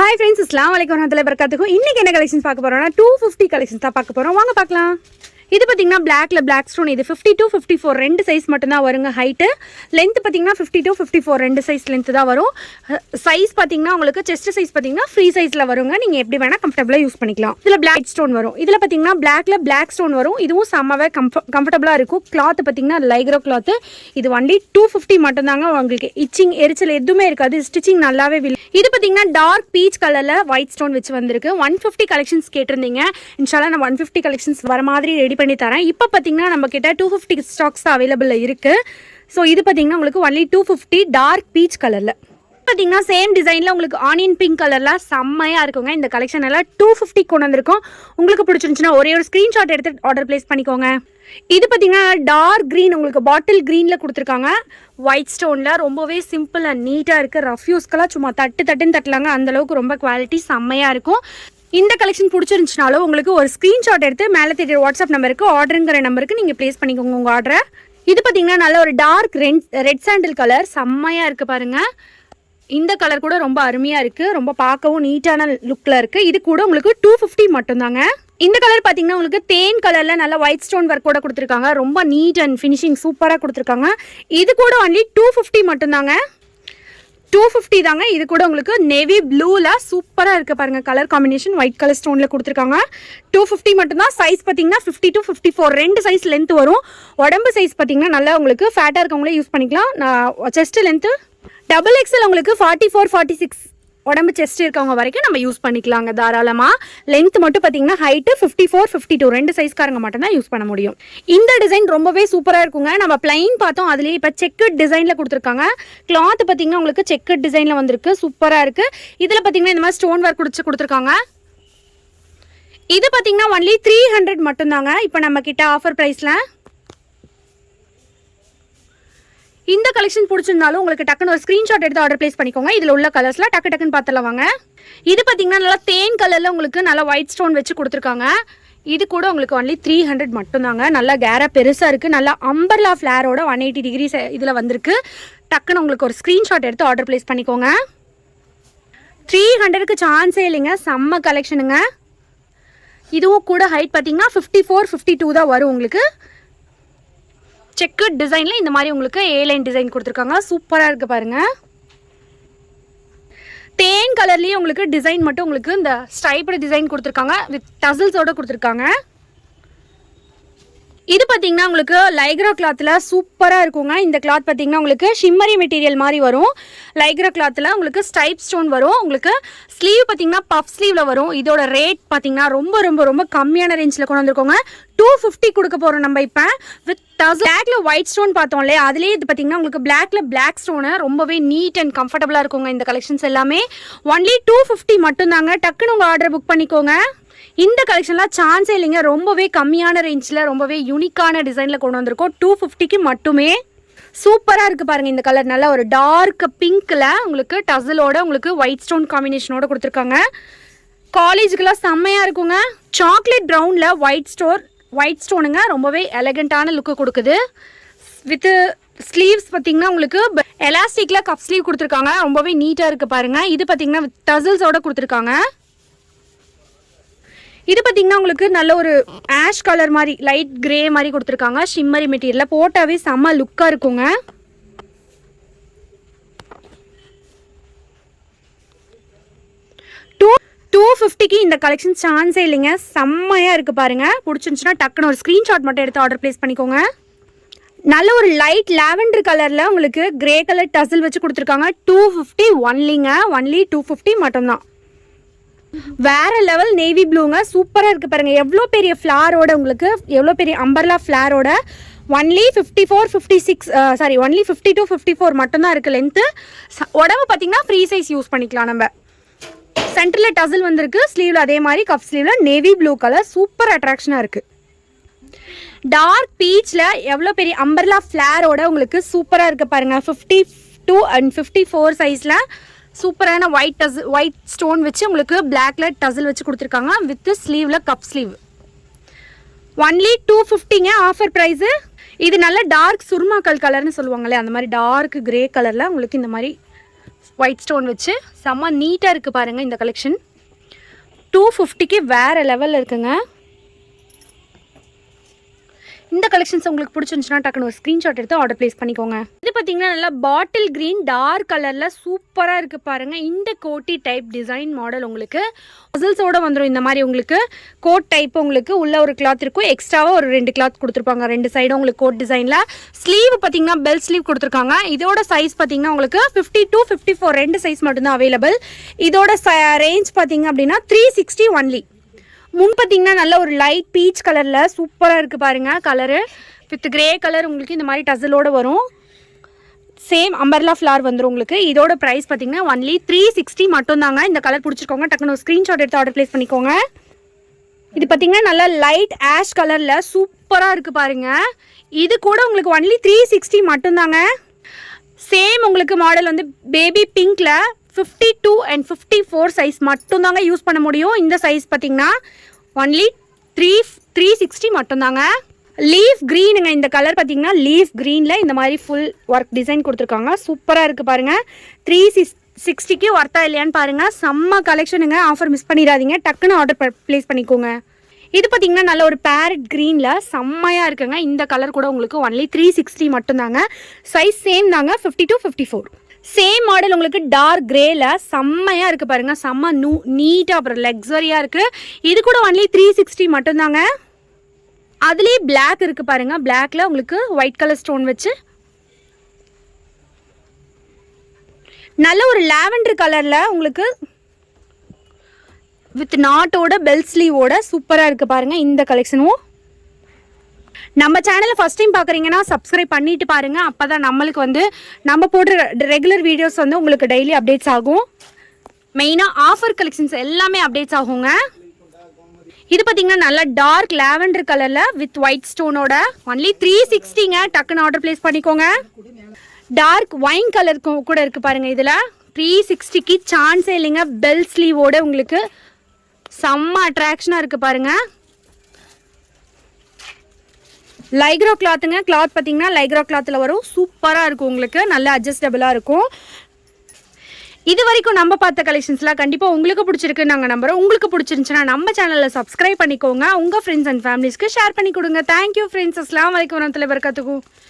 Hi friends, Assalamualaikum warahmatullahi wabarakatuh. இன்னைக்கு என்ன collections பார்க்க போறோம்னா 250 கலெக்ஷன்ஸ் தான் பார்க்க போறோம். வாங்க பார்க்கலாம். இது பாத்தீங்கன்னா blackல black stone இது 52 54 ரெண்டு சைஸ் மட்டும் தான் வருங்க ஹைட். லெந்த் பாத்தீங்கன்னா 52 54 ரெண்டு சைஸ் லெந்த் தான் வரும். சைஸ் பாத்தீங்கன்னா உங்களுக்கு செஸ்ட் சைஸ் பாத்தீங்கன்னா ஃப்ரீ சைஸ்ல வருங்க. நீங்க எப்படி வேணா கம்ஃபர்ட்டபிளா யூஸ் பண்ணிக்கலாம். இதுல black stone வரும். இதுல பாத்தீங்கன்னா blackல black stone வரும். இதுவும் செம்மவே கம்ஃபர்ட்டபிளா இருக்கும். கிளாத் பாத்தீங்கன்னா லைக்ரோ கிளாத். இது only 250 மட்டும் தாங்க. உங்களுக்கு இச்சிங் எரிச்சல் எதுவுமே இருக்காது. ஸ்டிச்சிங் நல்லாவே இது பாத்தீங்கன்னா டார்க் பீச் கலர்ல ஒயிட் ஸ்டோன் வச்சு வந்திருக்கு. 150 கலெக்ஷன்ஸ் கேட்டிருந்தீங்க. இன்ஷால்லா நான் 150 கலெக்ஷன்ஸ் வர மாதிரி ரெடி பண்ணி தரேன். இப்போ பாத்தீங்கன்னா நம்ம கிட்ட 250 ஸ்டாக்ஸ் தான் அவைலபிள் இருக்கு. ஸோ இது பாத்தீங்கன்னா உங்களுக்கு ஒன்லி 250 டார்க் பீச் கலர்ல பாத்தீங்கன்னா சேம் டிசைன்ல உங்களுக்கு ஆனியன் பிங்க் கலர்ல செம்மையா இருக்குங்க. இந்த கலெக்ஷன் எல்லாம் 250 கொண்டு வந்திருக்கோம். உங்களுக்கு பிடிச்சிருந்துச்சுன்னா ஒரே ஒரு ஸ்கிரீன்ஷாட் எடுத்து ஆர்டர் பிளேஸ் பண்ணிக்கோங்க. இது பாத்தீங்கன்னா டார்க் கிரீன் உங்களுக்கு பாட்டில் கிரீன்ல கொடுத்துருக்காங்க. ஒயிட் ஸ்டோன்ல ரொம்பவே சிம்பிள் அண்ட் நீட்டா இருக்கு. ரஃப் யூஸ்க்கெல்லாம் சும்மா தட்டுன்னு தட்டலாங்க. அந்த அளவுக்கு ரொம்ப குவாலிட்டி செம்மையா இருக்கும். இந்த கலெக்ஷன் பிடிச்சிருந்துச்சுனாலும் உங்களுக்கு ஒரு ஸ்கிரீன்ஷாட் எடுத்து மேலே தெரியுற வாட்ஸ்அப் நம்பருக்கு ஆர்டருங்கிற நம்பருக்கு நீங்கள் ப்ளேஸ் பண்ணிக்கோங்க உங்கள் ஆர்டரை. இது பார்த்தீங்கன்னா நல்ல ஒரு டார்க் ரெட் சாண்டில் கலர் செம்மையாக இருக்குது பாருங்கள். இந்த கலர் கூட ரொம்ப அருமையாக இருக்குது. ரொம்ப பார்க்கவும் நீட்டான லுக்கில் இருக்குது. இது கூட உங்களுக்கு 250 மட்டும்தாங்க. இந்த கலர் பார்த்தீங்கன்னா உங்களுக்கு தேன் கலரில் நல்ல ஒயிட் ஸ்டோன் ஒர்க் கூட கொடுத்துருக்காங்க. ரொம்ப நீட் அண்ட் ஃபினிஷிங் சூப்பராக கொடுத்துருக்காங்க. இது கூட ஒன்லி 250 மட்டும்தாங்க. 250 தாங்க. இது கூட உங்களுக்கு நேவி ப்ளூல சூப்பராக இருக்குது பாருங்கள். கலர் காம்பினேஷன் ஒயிட் கலர் ஸ்டோனில் கொடுத்துருக்காங்க. 250 மட்டும்தான். சைஸ் பார்த்தீங்கன்னா 52 54 ரெண்டு சைஸ் லென்த் வரும். உடம்பு சைஸ் பார்த்தீங்கன்னா நல்லா உங்களுக்கு ஃபேட்டாக இருக்கவங்களே யூஸ் பண்ணிக்கலாம். நான் செஸ்ட் லென்த்து XXL உங்களுக்கு 44 46 உடம்பு செஸ்ட் இருக்கவங்க வரைக்கும் நம்ம யூஸ் பண்ணிக்கலாங்க தாராளமாக. லென்த் மட்டும் பார்த்தீங்கன்னா ஹைட்டு 54 52 ரெண்டு சைஸ்காரங்க மட்டும் தான் யூஸ் பண்ண முடியும். இந்த டிசைன் ரொம்பவே சூப்பராக இருக்குங்க. நம்ம பிளைன் பார்த்தோம், அதுலேயே இப்போ செக்கட் டிசைனில் கொடுத்துருக்காங்க. கிளாத் பார்த்தீங்கன்னா உங்களுக்கு செக்கட் டிசைனில் வந்திருக்கு. சூப்பராக இருக்குது. இதில் பார்த்தீங்கன்னா இந்த மாதிரி ஸ்டோன் ஒர்க் கொடுத்துருக்காங்க. இது பார்த்தீங்கன்னா ஒன்லி 300 மட்டும்தாங்க இப்போ நம்ம கிட்ட ஆஃபர் ப்ரைஸில். இந்த கலெக்ஷன் பிடிச்சிருந்தாலும் உங்களுக்கு டக்குன்னு ஒரு ஸ்க்ரீன்ஷாட் எடுத்து ஆர்டர் பிளேஸ் பண்ணிக்கோங்க. இதில் உள்ள கலர்ஸ்லாம் டக்குன்னு பார்த்துலாம் வாங்க. இது பார்த்தீங்கன்னா நல்லா தேன் கலரில் உங்களுக்கு நல்லா ஒயிட் ஸ்டோன் வச்சு கொடுத்துருக்காங்க. இது கூட உங்களுக்கு ஒன்லி 300 மட்டும்தாங்க. நல்லா கேரா பெருசாக இருக்குது. நல்லா அம்பர்லா ஃப்ளேரோட 180 டிகிரி இதில் வந்திருக்கு. டக்குன்னு உங்களுக்கு ஒரு ஸ்க்ரீன்ஷாட் எடுத்து ஆர்டர் பிளேஸ் பண்ணிக்கோங்க. 300க்கு சான்ஸே இல்லைங்க. செம்ம கலெக்ஷனுங்க. இதுவும் கூட ஹைட் பார்த்தீங்கன்னா 54 52 தான் வரும். உங்களுக்கு செக்கட் டிசைனில் இந்த மாதிரி உங்களுக்கு ஏலைன் டிசைன் கொடுத்துருக்காங்க. சூப்பராக இருக்குது பாருங்கள். தேன் கலர்லேயே உங்களுக்கு டிசைன் மட்டும் உங்களுக்கு இந்த ஸ்ட்ரைப்டு டிசைன் கொடுத்துருக்காங்க. வித் டசல்ஸோடு கொடுத்துருக்காங்க. இது பார்த்தீங்கன்னா உங்களுக்கு லைக்ரா கிளாத்தில் சூப்பராக இருக்குங்க. இந்த கிளாத் பார்த்தீங்கன்னா உங்களுக்கு ஷிம்மரி மெட்டீரியல் மாதிரி வரும். லைக்ரா கிளாத்தில் உங்களுக்கு ஸ்டைப் ஸ்டோன் வரும். உங்களுக்கு ஸ்லீவ் பார்த்தீங்கன்னா பஃப் ஸ்லீவில் வரும். இதோட ரேட் பார்த்தீங்கன்னா ரொம்ப ரொம்ப ரொம்ப கம்மியான ரேஞ்சில் கொண்டு வந்திருக்கோங்க. 250 கொடுக்க போகிறோம் நம்ம இப்போ. வித் பிளாக்ல ஒயிட் ஸ்டோன் பார்த்தோம் இல்லையா, அதுலேயே இது பார்த்தீங்கன்னா உங்களுக்கு பிளாக்ல பிளாக் ஸ்டோனு ரொம்பவே நீட் அண்ட் கம்ஃபர்டபுளாக இருக்குங்க. இந்த கலெக்ஷன்ஸ் எல்லாமே ஒன்லி 250 மட்டும்தாங்க. டக்குன்னு உங்கள் ஆர்டர் புக் பண்ணிக்கோங்க. இந்த கலெக்ஷன்லாம் சான்ஸே இல்லைங்க. ரொம்பவே கம்மியான ரேஞ்சில் ரொம்பவே யூனிக்கான டிசைனில் கொண்டு வந்திருக்கோம். 250க்கு மட்டுமே. சூப்பராக இருக்குது பாருங்கள். இந்த கலர் நல்லா ஒரு டார்க் பிங்க்கில் உங்களுக்கு டசலோட உங்களுக்கு ஒயிட் ஸ்டோன் காம்பினேஷனோட கொடுத்துருக்காங்க. காலேஜுக்கெல்லாம் செம்மையாக இருக்குங்க. சாக்லேட் ப்ரௌனில் ஒயிட் ஸ்டோனுங்க. ரொம்பவே எலகண்ட்டான லுக்கு கொடுக்குது. வித்து ஸ்லீவ்ஸ் பார்த்தீங்கன்னா உங்களுக்கு எலாஸ்டிக்கில் கப் ஸ்லீவ் கொடுத்துருக்காங்க. ரொம்பவே நீட்டாக இருக்குது பாருங்கள். இது பார்த்தீங்கன்னா வித் டசல்ஸோட கொடுத்துருக்காங்க. இது பார்த்தீங்கன்னா உங்களுக்கு நல்ல ஒரு ஆஷ் கலர் மாதிரி லைட் கிரே மாதிரி கொடுத்துருக்காங்க. ஷிம்மரி மெட்டீரியலில் போட்டாவே செம்ம லுக்காக இருக்குங்க. டூ 250க்கு இந்த கலெக்ஷன் சான்ஸே இல்லைங்க. செம்மையாக இருக்குது பாருங்கள். பிடிச்சிருந்துச்சுன்னா டக்குன்னு ஒரு ஸ்க்ரீன்ஷாட் மட்டும் எடுத்து ஆர்டர் பிளேஸ் பண்ணிக்கோங்க. நல்ல ஒரு லைட் லாவெண்டர் கலரில் உங்களுக்கு கிரே கலர் டசல் வச்சு கொடுத்துருக்காங்க. 250 ஒன்லிங்க. ஒன்லி 250 மட்டும்தான். வேற லெவல் நேவி ப்ளூங்க. சூப்பராக இருக்குது பாருங்கள். எவ்வளோ பெரிய ஃப்ளாரோட உங்களுக்கு எவ்வளோ பெரிய அம்பர்லா ஃப்ளாரோட ஒன்லி 54 56 சாரி ஒன்லி 52 54 மட்டும்தான் இருக்குது லென்த்து. உடம்பு பார்த்தீங்கன்னா ஃப்ரீ சைஸ் யூஸ் பண்ணிக்கலாம். நம்ம சென்டரில் டசல் வந்திருக்கு. ஸ்லீவில் அதே மாதிரி கப் ஸ்லீவில் நேவி ப்ளூ கலர் சூப்பர் அட்ராக்ஷனாக இருக்குது. டார்க் பீச்சில் எவ்வளோ பெரிய அம்பர்லா ஃப்ளாரோட உங்களுக்கு சூப்பராக இருக்குது பாருங்கள். 52 அண்ட் 54 சைஸில் சூப்பரான ஒயிட் ஸ்டோன் வச்சு உங்களுக்கு பிளாக்ல டசல் வச்சு கொடுத்துருக்காங்க. வித் ஸ்லீவ்ல கப் ஸ்லீவ். ஒன்லி 250ங்க ஆஃபர் ப்ரைஸு. இது நல்ல டார்க் சுர்மாக்கல் கலர்னு சொல்லுவாங்களே, அந்த மாதிரி டார்க் கிரே கலரில் உங்களுக்கு இந்த மாதிரி ஒயிட் ஸ்டோன் வச்சு செம்ம நீட்டாக இருக்குது பாருங்கள் இந்த கலெக்ஷன். 250க்கு வேறு லெவலில் இருக்குங்க. இந்த கலெக்ஷன்ஸ் உங்களுக்கு பிடிச்சிருந்துச்சுன்னா டக்குனு ஒரு ஸ்க்ரீன்ஷாட் எடுத்து ஆர்டர் ப்ளேஸ் பண்ணிக்கோங்க. இது பார்த்தீங்கன்னா நல்லா பாட்டில் க்ரீன் டார்க் கலரில் சூப்பராக இருக்குது பாருங்கள். இந்த கோட்டி டைப் டிசைன் மாடல் உங்களுக்கு பசில்ஸோடு வந்துடும். இந்த மாதிரி உங்களுக்கு கோட் டைப் உங்களுக்கு உள்ள ஒரு கிளாத் இருக்கும், எக்ஸ்ட்ராவாக ஒரு 2 கிளாத் கொடுத்துருப்பாங்க 2 சைடும் உங்களுக்கு கோட் டிசைனில். ஸ்லீவ் பார்த்தீங்கன்னா பெல் ஸ்லீவ் கொடுத்துருக்காங்க. இதோட சைஸ் பார்த்தீங்கன்னா உங்களுக்கு 52, 54 2 சைஸ் மட்டும்தான் அவைலபிள். இதோட ரேஞ்ச் பார்த்தீங்க அப்படின்னா 360 ஒன்லி. முன் பார்த்தீங்கன்னா நல்ல ஒரு லைட் பீச் கலரில் சூப்பராக இருக்குது பாருங்கள். கலரு வித் கிரே கலர் உங்களுக்கு இந்த மாதிரி டசலோடு வரும். சேம் அம்பர்லா ஃப்ளார் வந்துடும் உங்களுக்கு. இதோட ப்ரைஸ் பார்த்தீங்கன்னா ஒன்லி 360 மட்டும்தாங்க. இந்த கலர் பிடிச்சிருக்கோங்க டக்குனு ஒரு ஸ்க்ரீன்ஷாட் எடுத்து ஆர்டர் ப்ளேஸ் பண்ணிக்கோங்க. இது பார்த்தீங்கன்னா நல்லா லைட் ஆஷ் கலரில் சூப்பராக இருக்குது பாருங்கள். இது கூட உங்களுக்கு ஒன்லி 360 மட்டும்தாங்க. சேம் உங்களுக்கு மாடல் வந்து பேபி பிங்க்கில் 52 and 54 சைஸ் மட்டும்தாங்க யூஸ் பண்ண முடியும். இந்த சைஸ் பார்த்தீங்கன்னா ஒன்லி 360 மட்டும்தாங்க. லீஃப் க்ரீனுங்க இந்த கலர் பார்த்தீங்கன்னா லீஃப் க்ரீனில் இந்த மாதிரி ஃபுல் ஒர்க் டிசைன் கொடுத்துருக்காங்க. சூப்பராக இருக்குது பாருங்கள். 360க்கு ஒர்த்தா இல்லையான்னு பாருங்கள். செம்ம கலெக்ஷனுங்க. ஆஃபர் மிஸ் பண்ணிடாதீங்க. டக்குன்னு ஆர்டர் ப்ளேஸ் பண்ணிக்கோங்க. இது பார்த்தீங்கன்னா நல்ல ஒரு பேரட் க்ரீனில் செம்மையாக இருக்குங்க. இந்த கலர் கூட உங்களுக்கு ஒன்லி 360 மட்டும்தாங்க. சைஸ் சேம் தாங்க 52, 54. சேம் மாடல் உங்களுக்கு டார்க் கிரேல செம்மையாக இருக்குது பாருங்கள். செம்ம நீட்டாக அப்புறம் லக்ஸரியாக இருக்குது. இது கூட ஒன்லி 360 மட்டும்தாங்க. அதுலேயே பிளாக் இருக்குது பாருங்கள். பிளாக்ல உங்களுக்கு ஒயிட் கலர் ஸ்டோன் வச்சு நல்ல ஒரு லாவெண்டர் கலரில் உங்களுக்கு வித் நாட்டோட பெல் ஸ்லீவோட சூப்பராக இருக்குது பாருங்கள். இந்த கலெக்ஷனும் நம்ம சேனலை ஃபஸ்ட் டைம் பார்க்குறீங்கன்னா சப்ஸ்கிரைப் பண்ணிட்டு பாருங்கள். அப்போ தான் நம்மளுக்கு வந்து நம்ம போடுற ரெகுலர் வீடியோஸ் வந்து உங்களுக்கு டெய்லி அப்டேட்ஸ் ஆகும். மெயினாக ஆஃபர் கலெக்ஷன்ஸ் எல்லாமே அப்டேட்ஸ் ஆகுங்க. இது பார்த்தீங்கன்னா நல்லா டார்க் லாவெண்டர் கலரில் வித் ஒயிட் ஸ்டோனோட ஒன்லி 360ங்க. டக்குன்னு ஆர்டர் ப்ளேஸ் பண்ணிக்கோங்க. டார்க் ஒயின் கலர் கூட இருக்குது பாருங்கள். இதில் 360க்கு சான்ஸே இல்லைங்க. பெல் ஸ்லீவோட உங்களுக்கு செம்ம அட்ராக்ஷனாக இருக்குது பாருங்கள். லைக்ரா கிளாத்துங்க. கிளாத் பார்த்தீங்கன்னா லைக்ரா கிளாத்தில் வரும். சூப்பராக இருக்கும் உங்களுக்கு. நல்ல அட்ஜஸ்டபிளாக இருக்கும். இது வரைக்கும் நம்ம பார்த்த கலெக்ஷன்ஸ்லாம் கண்டிப்பாக உங்களுக்கு பிடிச்சிருக்கு நாங்கள் நம்புகிறோம். உங்களுக்கு பிடிச்சிருந்துச்சுன்னா நம்ம சேனலில் சப்ஸ்கிரைப் பண்ணிக்கோங்க. உங்கள் ஃப்ரெண்ட்ஸ் அண்ட் ஃபேமிலிஸ்க்கு ஷேர் பண்ணி கொடுங்க. Thank you friends. அஸ்ஸலாமு அலைக்கும் வரஹ்மத்துல்லாஹி வபரகாத்துஹு.